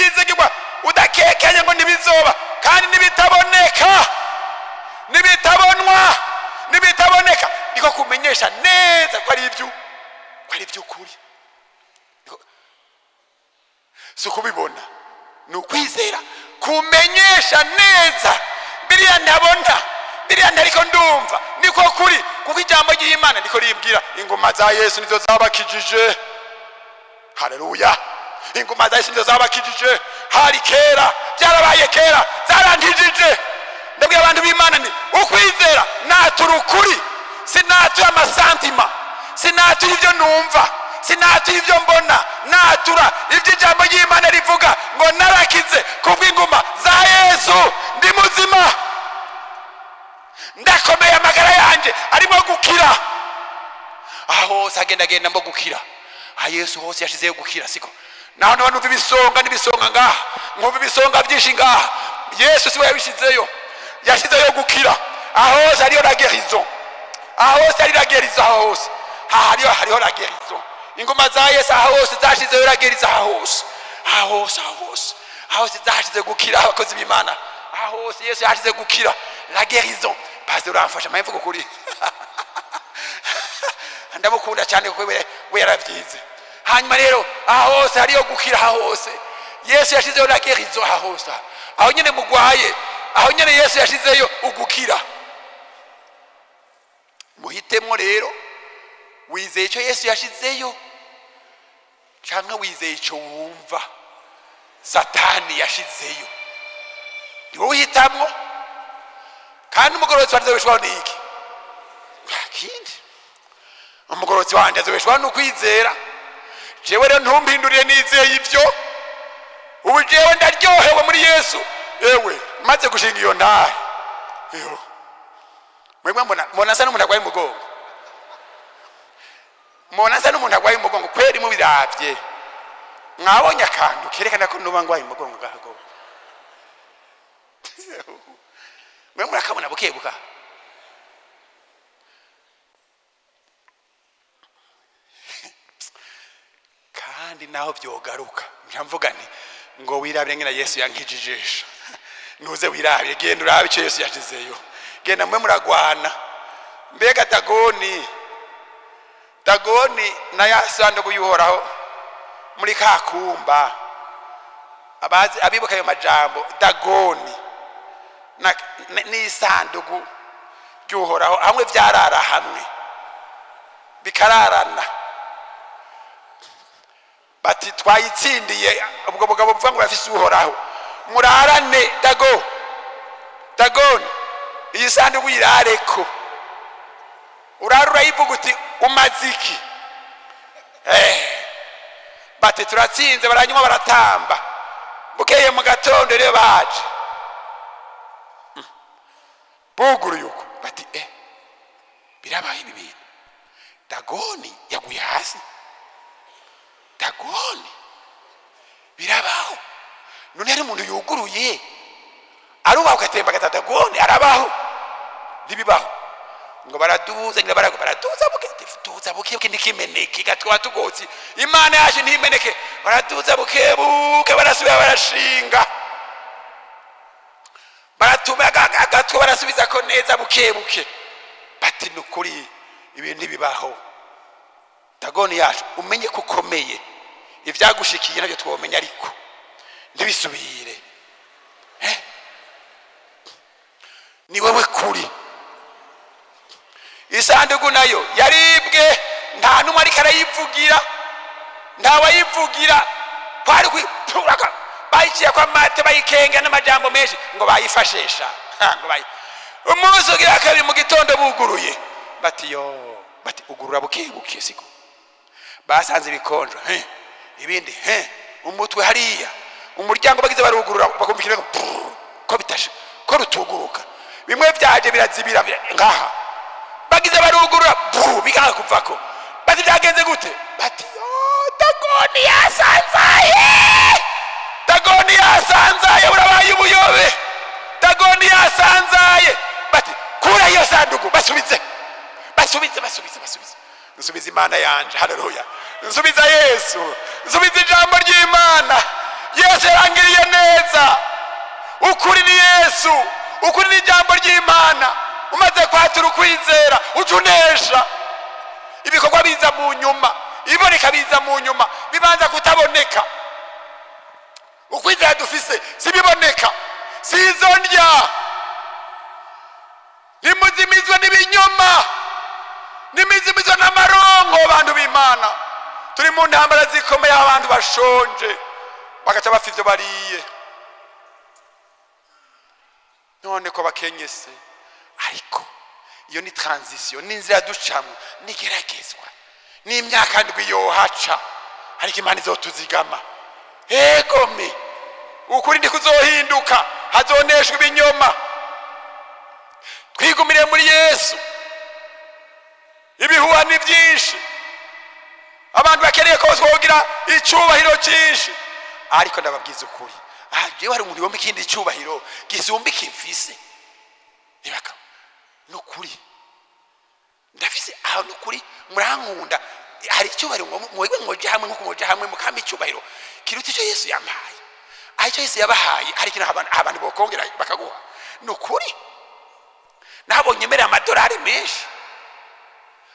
byizigirwa udakekeye ngo nibizoba kandi nibitaboneka nibitabonwa nibitaboneka niko kumenyesha neza ko ari iby'ukuri so kubibona ni ukwizera kumenyesha neza biriya ntabona biriya ntariko ndumva niko kuri kuko ijambo ry'Imana niko ribwira ingoma za Yesu nizo zabakijije. Haleluya. Ingoma za Yesu nizo zabakijije hari kera byarabaye kera zarangijije. Ndabwira abantu b'Imana ni ukwizera natura ukuri sinatura amasantima sinatura ibyo numva sinatura ibyo mbona natura ibyo ijambo ry'Imana rivuga ngo narakize kubw'ingoma za Yesu ndi muzima ndakomeye amagara yanjye arimo gukira aho sagenda mbo gukira Yesu hose yashizeyo gukira siko naho numva ibisonga n'ibisonga ngaha nkumva ibisonga byinshi ngaha Yesu siwe yabishizeyo yashizeyo gukira aho hose hariyo la guérison aho hose hari la guérison aho hose hariho la guérison ingoma za Yesu aho hose zashizeyo la guérison aho hose zashize gukira abakozi b'Imana aho hose Yesu yashize gukira la guérison pastor amfasha mpamvu kuri ndamukunda cyane kuko we yaravyize hanyuma rero aho hose hariyo gukira aho hose Yesu yashizeyo la guérison aho hose aho nyene mugwaye aho nyene Yesu yashizeyo ugukira muhitemwo rero wizeye icyo Yesu yashizeyo cyangwa wizeye icyo wumva Satani yashizeyo niwo uhitamwo kandi umugororotsi wanjye azobeshwaho n'iki kindi umugororotsi wanjye azobeshwaho n'ukwizera jewe rero ntumpindurire nizeye ibyo ubu jewe ndaryohewe muri Yesu ewe maze gushinga iyo ntahe mwemwe mbona asa n'umuntu agwaye umugongo mbona asa n'umuntu agwaye umugongo kweri mubiravye mwabonye akantu kerekana ko nuba ngwaye umugongo gahago mwemwe murakabona bukebuka kandi naho byogaruka mvuga nti ngo wirabire ngina Yesu yankijijisha nuze wirabire genda urabe icyo Yesu yashizeyo genda mwe muragwana mbega Dagoni na yasando kuyuhoraho muri kakumba abibuka ayo majambo Dagoni n'isanduku ryuhoraho hamwe byarara hamwe bikararana bati twayitsindiye ubwo bugabo buvuga ngo yafise uhoraho murarane Dagoni iyi sanduku yirareko urarura yivuga uti umaziki bati turatsinze baranyuma baratamba bukeye mu gatondo rero baje buguruye uko bati birabaye ibi bintu Dagoni yaguye hasi Dagoni birabaho none ari umuntu yuguruye arubaho ugatemba gata Dagoni arabaho ntibibaho ngo baraduza ngira baraduza buke ndikimeneke gatwa tugotsi Imana yaje ntimeneke baraduza buke barasubira barashinga baratuma gatwa barasubiza ko neza buke bati nukuri ibintu bibaho Dagoni yaje umenye ko ukomeye ivyagushikiye nabyo twomenya ariko ntibisubire ni wewe kuri isanduku nayo yaribwe nta numwe ariko arayivugira ntawayivugira kwari kwituraga bayiciye kwa mate bayikenga n'amajambo menshi ngo bayifashesha ngo umunsi ugira kabiri mu gitondo buguruye bati ugurura buke siko basanze ibikonjo ibindi umutwe hariya umuryango bagize barugurura bakumvikira ko bitasha ko rutuguruka bimwe byaje birazibira ngaha bagize barugurura bikanga kuvako bati byagenze gute bati Dagoni yasanzaye urabaye ubuyobe Dagoni yasanzaye bati kura iyo sanduku basubize nsubiza Imana yanje haleluya nsubiza Yesu nsubiza ijambo ry'Imana Yesu yarangiriye neza. Ukuri ni Yesu, ukuri ni ijambo ry'Imana. Umaze kwatura ukwizera ucunesha. Ibikorwa biza mu nyuma, iboneka biza mu nyuma, bibanza kutaboneka. Ukwizera dufise si biboneka, si izo ndya. Nimuzimizwe n'ibinyoma, nimuzimizwe n'amarongo. Abantu b'Imana turi mu ntambara zikomeye, abantu bashonje bagaca bafite ibyo bariye, none ko bakenyese. Ariko iyo ni transition, ni inzira ducamo, nigeragezwa, ni imyaka ndwi yohaca, ariko Imana izotuzigama. Egome ukuri ndi kuzohinduka, hazoneshwa ibinyoma. Twigumire muri Yesu. Ibihuha ni byinshi, abantu bakeneye ko twogira icyubahiro cyinshi, ariko ndababwiza ukuri, jewe hari umuntu womba ikindi cyubahiro gisumba ikimfise. Ibaka nukuri ndafise aho nukuri murankunda, hari icyubahiro mwebwe mwoje hamwe nko mwoje hamwe mukambi icyubahiro kiruta icyo Yesu yampaye. Icyo Yesu yabahaye ari kina abantu bokongera bakaguha. Nukuri nabonye mere amadolari menshi,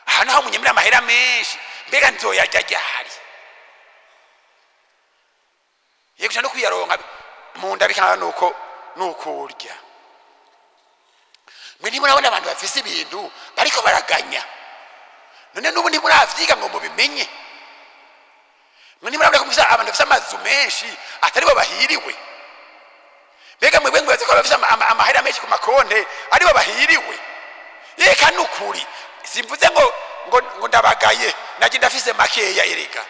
aha naho munyemera amahera menshi, mbega nzoyajya ryari? Yego no kuyaronka mu nda bikana nukurya. Mwe ntimurabona abantu bafise ibintu bariko baraganya, none nubu ntimuravyiga ngo mubimenye. Mwe ntimurabona ko abantu bafise amazu menshi atari bo bahiriwe. Mbega mwebwe mwazi ko bafise amahera menshi ku makonte ari bo bahiriwe. Yeka nukuri simvuze ngo ndabagaye, naje ndafise makeya erega.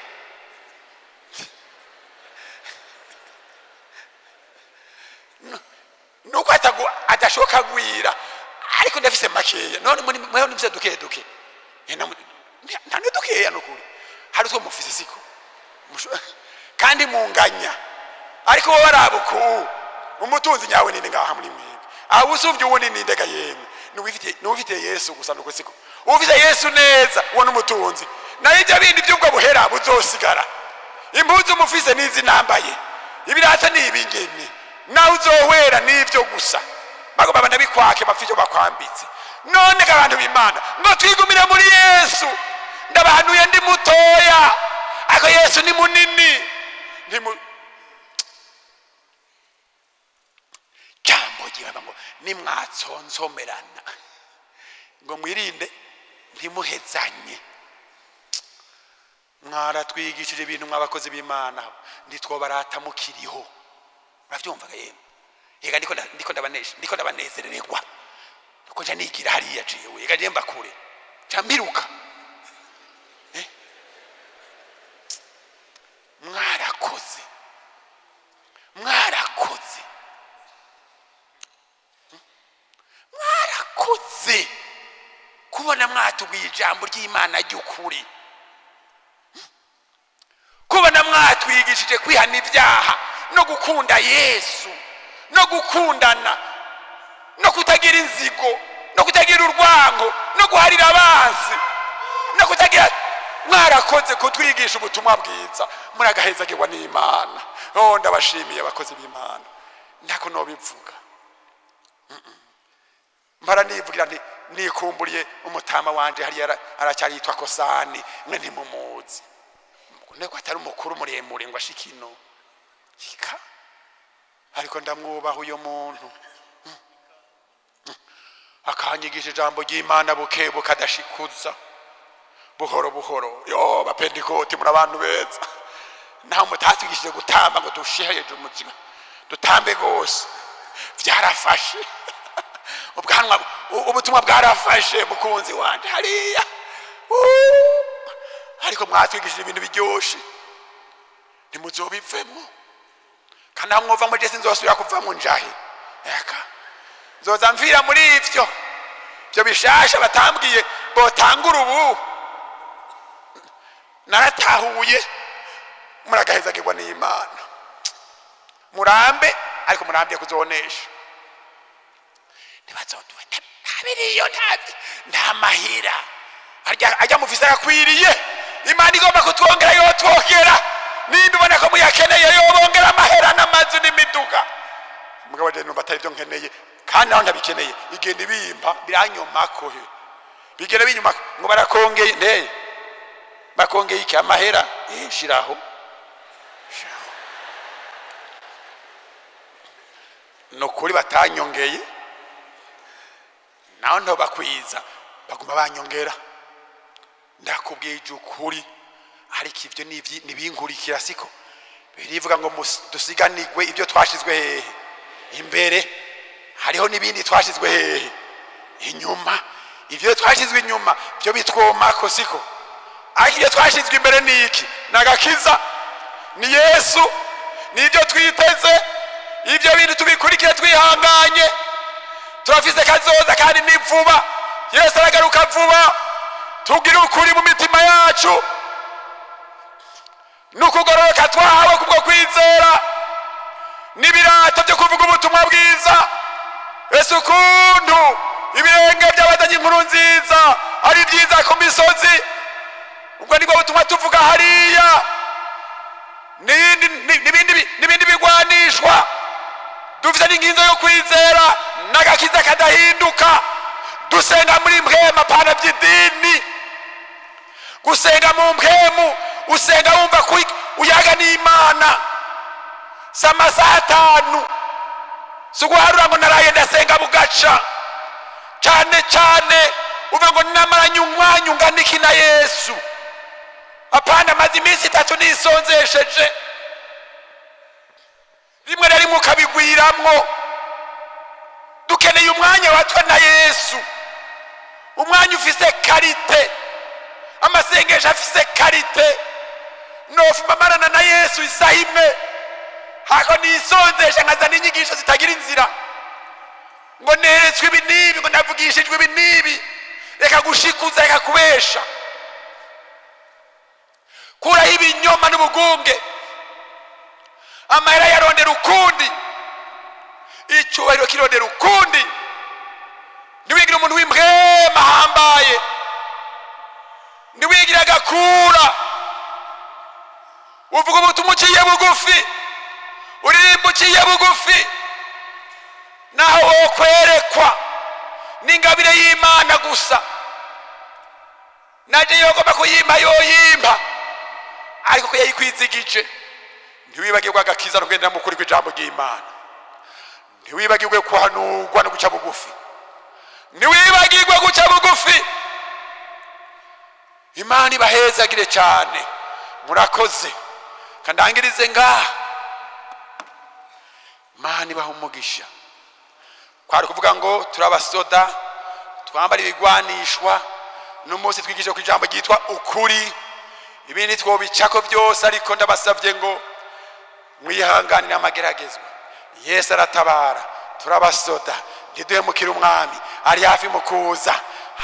Nuko atashoka gwira, ariko ndafise makeya. None mwe nivyo duke nta dukeya nukuri, hari two mufise siko kandi munganya. Ariko wowe arabuku umutunzi nyawe nini ngaha muri mwebwe, aho usubye ubundi nindega yemwe nuwifite Yesu gusa nuko siko. Ufise Yesu neza ubona umutunzi, nayo ibyo bindi by'ubwo buhera buzosigara. Impuzu mufise nizi nambaye, ibirata ni ibingene, nawe uzohwera n'ibyo gusa. Bagomba bana bikwake bafite bakwambitse. None abantu b'Imana ngo twigumire muri Yesu. Ndabahanuye ndi mutoya, ako Yesu ni munini. Jambo gira ngo nimwatsonsomerana ngo mwirinde ntimuhezanye. Mwaratwigishije ibintu mwabakozi b'Imana, nditwo barata mukiriho. Uravyumvaga yemwe? Yega ndiko ndabanezererwa, nuko nje nigira hariya jewe, yega je mbakure cambiruka. mwarakoze kubona mwatubwiye ijambo ry'Imana ry'ukuri, kubona mwatwigishije kwihana ibyaha no gukunda Yesu no gukundana no kutagira inzigo no kutagira urwango no guharira abansi no kutagira. Mwarakoze kutwigisha ubutumwa bwiza, muragahezagirwa n'Imana. Ndabashimiye abakozi b'Imana, ndako no bivuga. Mbara nivugira nti nikumburiye umutama wanje hari aracyari yitwa Kosani, mwe ntimumuzi, neko atari umukuru muremure ngo ashikino hika, ariko ndamwubaha uyo muntu. Akanyigisha ijambo ry'Imana bukebu kadashikuza, buhoro buhoro. Yo bapendikoti muri abantu beza, naho mutatwigishije gutamba ngo dushiheje umutima dutambe gose, vyarafashe. Ubwanwa ubutumwa bwarafashe mukunzi wanje hariya, ariko mwatwigishije ibintu biryoshe, ntimuzobivemo. Kandi mwova mu Yesu nzosubira kuvamo njahe, eka nzoza mvira muri ivyo bishasha batambwiye botangura ubu. Naratahuye, muragahezagirwa n'Imana. Murambe, ariko murambiye kuzonesha. Ntibazoduwe ntabiriyo nta mahira ajya mufise akwiriye. Imana igomba kutwongera yo twogera, nimba ubona ko muyakeneye yobongera amahera n'amazu n'imiduga mugabo je numva atari byo nkeneye kandi naho ndabikeneye igenda ibimpa biranyomako he bigera binyuma ngo barakongeye ne bakongeye iki amahera shiraho no kuri batanyongeye naho ndo bakwiza baguma banyongera ndakubwije ukuri ariko ivyo nibinkurikira siko birivuga ngo dusiganirwe ibyo twashizwe hehe imbere hariho nibindi twashizwe hehe inyuma ivyo twashizwe inyuma byo bitwomako siko ariko ibyo twashizwe imbere niki nagakiza ni Yesu nibyo twiteze ibyo bintu tubikurikire twihanganye turafise kazoza kandi ni vuba Yesu aragaruka vuba tugira ukuri mu mitima yacu nukugororoka twahawe kubwo kwizera n'ibirato byo kuvuga ubutumwa bwiza Yesu kundu ibirenge by'abazanye inkuru nziza ari byiza ku misozi ubwo nibwo butumwa tuvuga hariya n'ibindi bigwanishwa dufite n'inginzo yo kwizera n'agakiza kadahinduka dusenga muri mpwema pana by'idini gusenga mu mpwemu usenga wumva ko uyaga n'Imana samasaha 5 suguharura ngo naraye ndasenga bugaca cyane uva ngo namaranye umwanya ungana iki na Yesu apana mazi iminsi 3 nisonzesheje rimwe na rimwe ukabigwiramwo dukeneye umwanya watwe na Yesu umwanya ufise karite amasengesho afise karite nofuma marana na Yesu isahime hako nisonzesha nkazana inyigisho zitagira inzira ngo neretswe ibi nibi ngo navugishijwe ibi nibi reka gushikuza reka kubesha kuraho ibinyoma n'ubugunge amahera yarondera ukundi icyubahiro kirondera ukundi niwigira umuntu w'impwema hambaye niwigira agakura uvuga ubutumwa uciye bugufi uririmba uciye bugufi naho wokwerekwa n'ingabire y'Imana gusa naje yogomba kuyimpa yoyimpa ariko ko yayikwizigije ntiwibagirwe agakiza no kwenda mukuri kw'ijambo ry'Imana ntiwibagirwe kuhanurwa no guca bugufi ntiwibagirwe guca bugufi Imana ibahezagire cyane murakoze kandangirize ngaha Imana ibaha umugisha kwari kuvuga ngo turabasoda twambara ibigwanishwa n'umunsi twigije ku ijambo ryitwa ukuri ibindi twobicako byose ariko ndabasabye ngo mwihanganire amageragezwa Yesu aratabara turabasoda ntiduhemukire umwami ari hafi mu kuza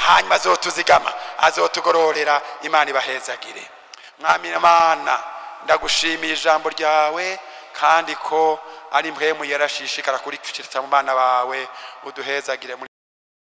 hanyuma azotuzigama azotugororera Imana ibahezagire mwami Imana ndagushimiye ijambo ryawe kandi ko ari mpwemu yarashishikara kuri kwicitsa mu bana bawe uduhezagire.